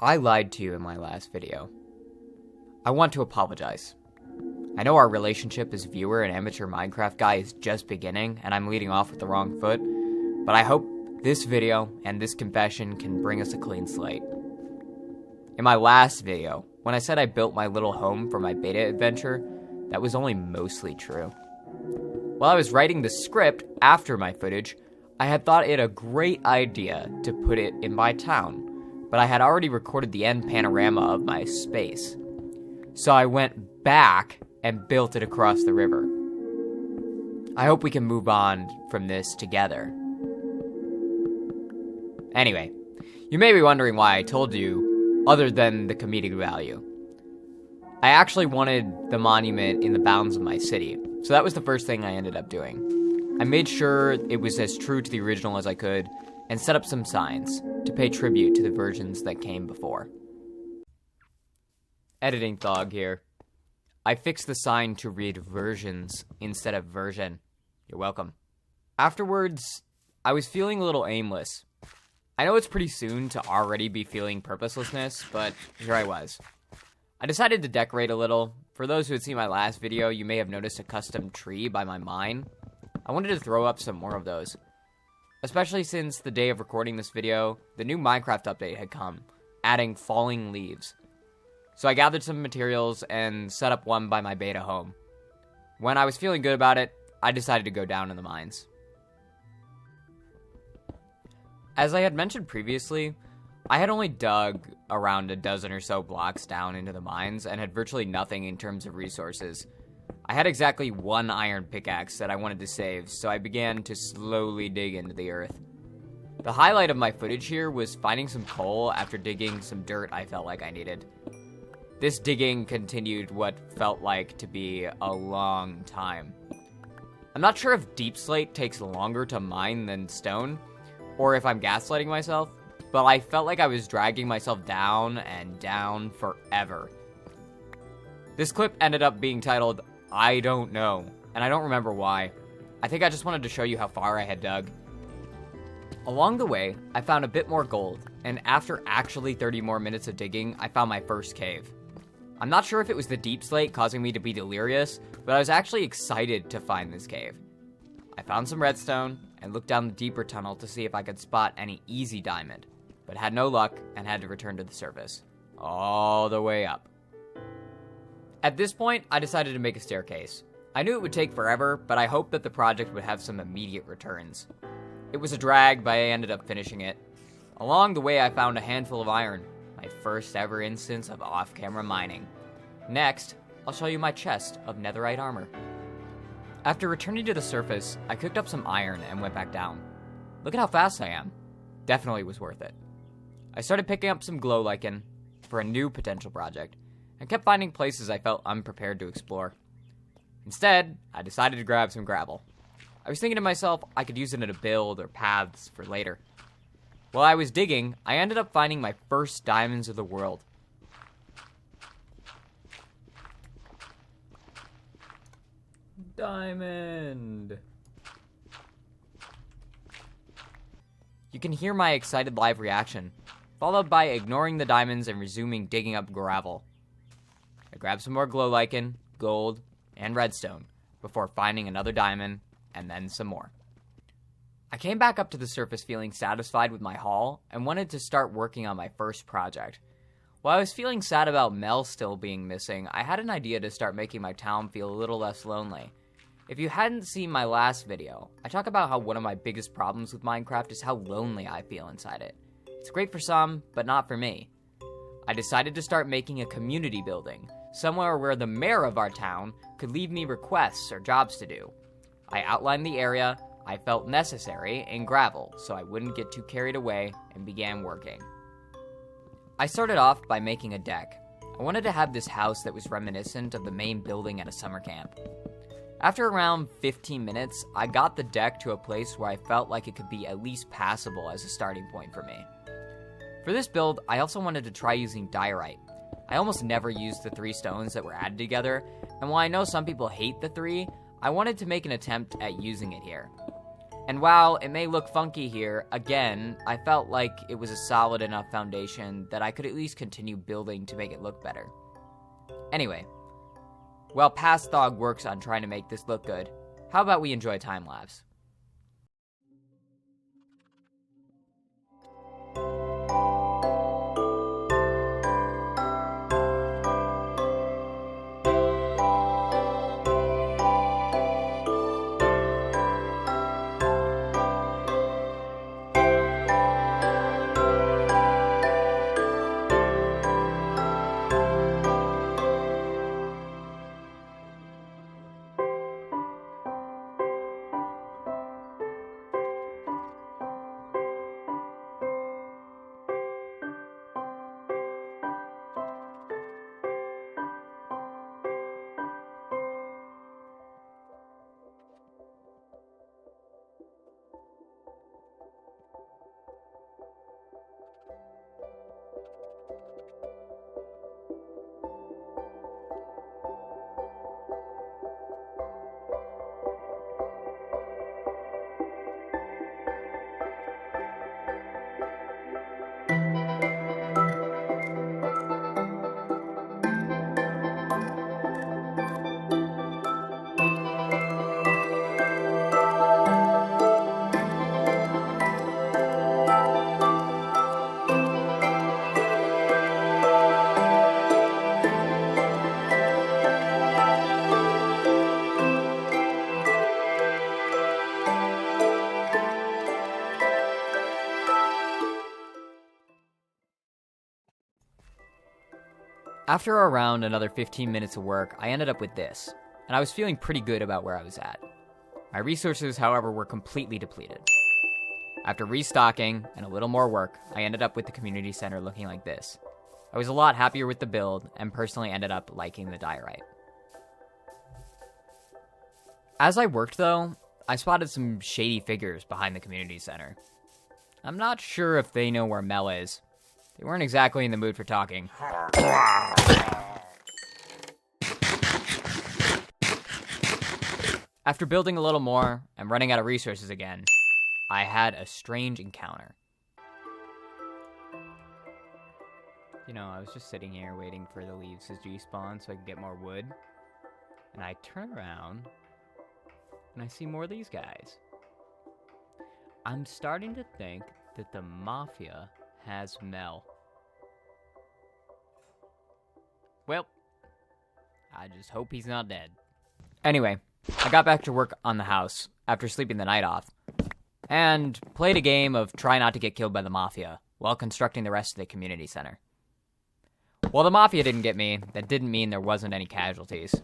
I lied to you in my last video. I want to apologize. I know our relationship as viewer and amateur Minecraft guy is just beginning, and I'm leading off with the wrong foot, but I hope this video and this confession can bring us a clean slate. In my last video, when I said I built my little home for my beta adventure, that was only mostly true. While I was writing the script after my footage, I had thought it a great idea to put it in my town, but I had already recorded the end panorama of my space. So I went back and built it across the river. I hope we can move on from this together. Anyway, you may be wondering why I told you, other than the comedic value. I actually wanted the monument in the bounds of my city, so that was the first thing I ended up doing. I made sure it was as true to the original as I could, and set up some signs to pay tribute to the versions that came before. Editing Thog here. I fixed the sign to read versions instead of version. You're welcome. Afterwards, I was feeling a little aimless. I know it's pretty soon to already be feeling purposelessness, but here I was. I decided to decorate a little. For those who had seen my last video, you may have noticed a custom tree by my mine. I wanted to throw up some more of those. Especially since the day of recording this video, the new Minecraft update had come, adding falling leaves. So I gathered some materials and set up one by my beta home. When I was feeling good about it, I decided to go down in the mines. As I had mentioned previously, I had only dug around a dozen or so blocks down into the mines and had virtually nothing in terms of resources. I had exactly one iron pickaxe that I wanted to save, so I began to slowly dig into the earth. The highlight of my footage here was finding some coal after digging some dirt I felt like I needed. This digging continued what felt like to be a long time. I'm not sure if deep slate takes longer to mine than stone, or if I'm gaslighting myself, but I felt like I was dragging myself down and down forever. This clip ended up being titled, I don't know, and I don't remember why. I think I just wanted to show you how far I had dug. Along the way, I found a bit more gold, and after actually 30 more minutes of digging, I found my first cave. I'm not sure if it was the deep slate causing me to be delirious, but I was actually excited to find this cave. I found some redstone, and looked down the deeper tunnel to see if I could spot any easy diamond, but had no luck and had to return to the surface. All the way up. At this point, I decided to make a staircase. I knew it would take forever, but I hoped that the project would have some immediate returns. It was a drag, but I ended up finishing it. Along the way, I found a handful of iron, my first ever instance of off-camera mining. Next, I'll show you my chest of netherite armor. After returning to the surface, I cooked up some iron and went back down. Look at how fast I am. Definitely was worth it. I started picking up some glow lichen for a new potential project, and kept finding places I felt unprepared to explore. Instead, I decided to grab some gravel. I was thinking to myself I could use it in a build or paths for later. While I was digging, I ended up finding my first diamonds of the world. Diamond! You can hear my excited live reaction, followed by ignoring the diamonds and resuming digging up gravel. I grabbed some more glow lichen, gold, and redstone before finding another diamond and then some more. I came back up to the surface feeling satisfied with my haul and wanted to start working on my first project. While I was feeling sad about Mel still being missing, I had an idea to start making my town feel a little less lonely. If you hadn't seen my last video, I talk about how one of my biggest problems with Minecraft is how lonely I feel inside it. It's great for some, but not for me. I decided to start making a community building, somewhere where the mayor of our town could leave me requests or jobs to do. I outlined the area I felt necessary in gravel, so I wouldn't get too carried away, and began working. I started off by making a deck. I wanted to have this house that was reminiscent of the main building at a summer camp. After around 15 minutes, I got the deck to a place where I felt like it could be at least passable as a starting point for me. For this build, I also wanted to try using diorite. I almost never used the 3 stones that were added together, and while I know some people hate the 3, I wanted to make an attempt at using it here. And while it may look funky here, again, I felt like it was a solid enough foundation that I could at least continue building to make it look better. Anyway, while Past Thog works on trying to make this look good, how about we enjoy a time lapse? After around another 15 minutes of work, I ended up with this, and I was feeling pretty good about where I was at. My resources, however, were completely depleted. After restocking and a little more work, I ended up with the community center looking like this. I was a lot happier with the build, and personally ended up liking the diorite. As I worked though, I spotted some shady figures behind the community center. I'm not sure if they know where Mel is. They weren't exactly in the mood for talking. After building a little more and running out of resources again, I had a strange encounter. You know, I was just sitting here waiting for the leaves to despawn so I could get more wood. And I turn around and I see more of these guys. I'm starting to think that the Mafia has Mel. Well, I just hope he's not dead. Anyway, I got back to work on the house after sleeping the night off, and played a game of try not to get killed by the Mafia while constructing the rest of the community center. While the Mafia didn't get me, that didn't mean there wasn't any casualties.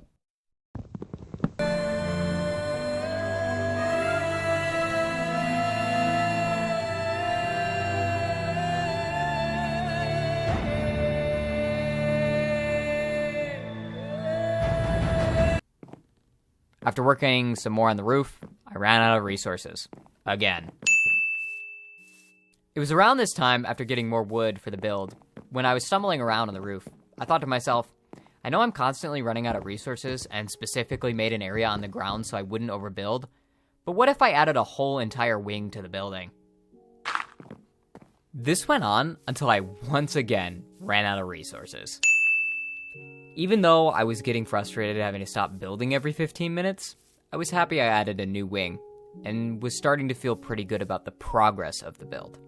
After working some more on the roof, I ran out of resources. Again. It was around this time, after getting more wood for the build, when I was stumbling around on the roof. I thought to myself, I know I'm constantly running out of resources and specifically made an area on the ground so I wouldn't overbuild, but what if I added a whole entire wing to the building? This went on until I once again ran out of resources. Even though I was getting frustrated having to stop building every 15 minutes, I was happy I added a new wing, and was starting to feel pretty good about the progress of the build.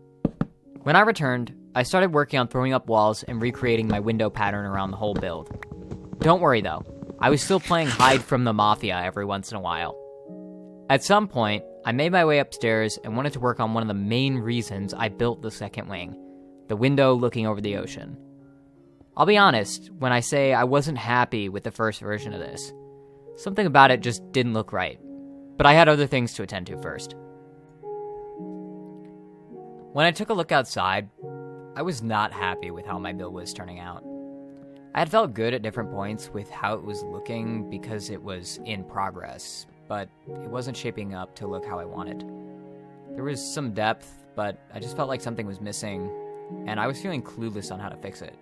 When I returned, I started working on throwing up walls and recreating my window pattern around the whole build. Don't worry though, I was still playing hide from the Mafia every once in a while. At some point, I made my way upstairs and wanted to work on one of the main reasons I built the second wing, the window looking over the ocean. I'll be honest when I say I wasn't happy with the first version of this. Something about it just didn't look right, but I had other things to attend to first. When I took a look outside, I was not happy with how my build was turning out. I had felt good at different points with how it was looking because it was in progress, but it wasn't shaping up to look how I wanted. There was some depth, but I just felt like something was missing, and I was feeling clueless on how to fix it.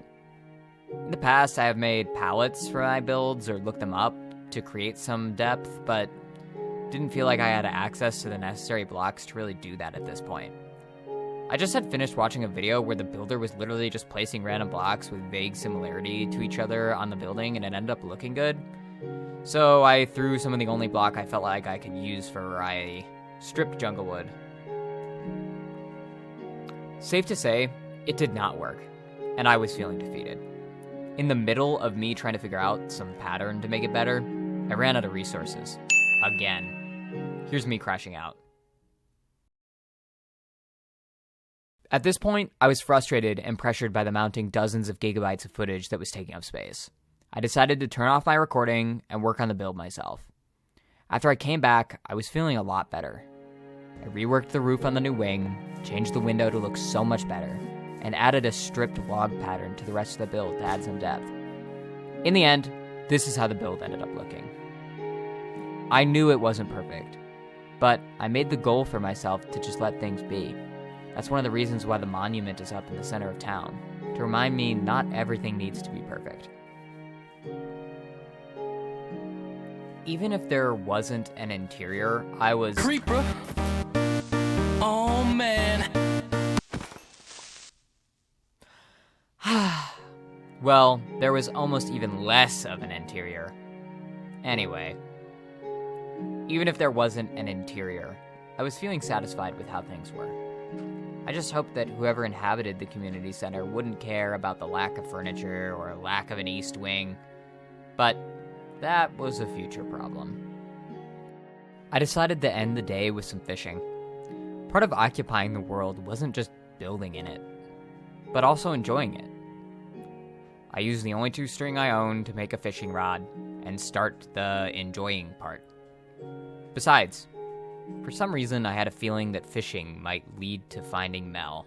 In the past, I have made palettes for my builds or looked them up to create some depth, but didn't feel like I had access to the necessary blocks to really do that at this point. I just had finished watching a video where the builder was literally just placing random blocks with vague similarity to each other on the building, and it ended up looking good. So I threw some of the only block I felt like I could use for variety: stripped junglewood. Safe to say, it did not work, and I was feeling defeated. In the middle of me trying to figure out some pattern to make it better, I ran out of resources. Again. Here's me crashing out. At this point, I was frustrated and pressured by the mounting dozens of gigabytes of footage that was taking up space. I decided to turn off my recording and work on the build myself. After I came back, I was feeling a lot better. I reworked the roof on the new wing, changed the window to look so much better, and added a stripped log pattern to the rest of the build to add some depth. In the end, this is how the build ended up looking. I knew it wasn't perfect, but I made the goal for myself to just let things be. That's one of the reasons why the monument is up in the center of town, to remind me not everything needs to be perfect. Even if there wasn't an interior, I was... Creeper! Oh, man! Well, there was almost even less of an interior. Anyway, even if there wasn't an interior, I was feeling satisfied with how things were. I just hoped that whoever inhabited the community center wouldn't care about the lack of furniture or lack of an east wing, but that was a future problem. I decided to end the day with some fishing. Part of occupying the world wasn't just building in it, but also enjoying it. I used the only 2-string I owned to make a fishing rod and start the enjoying part. Besides, for some reason I had a feeling that fishing might lead to finding Mel.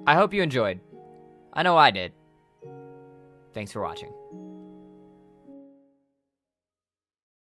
I hope you enjoyed. I know I did. Thanks for watching.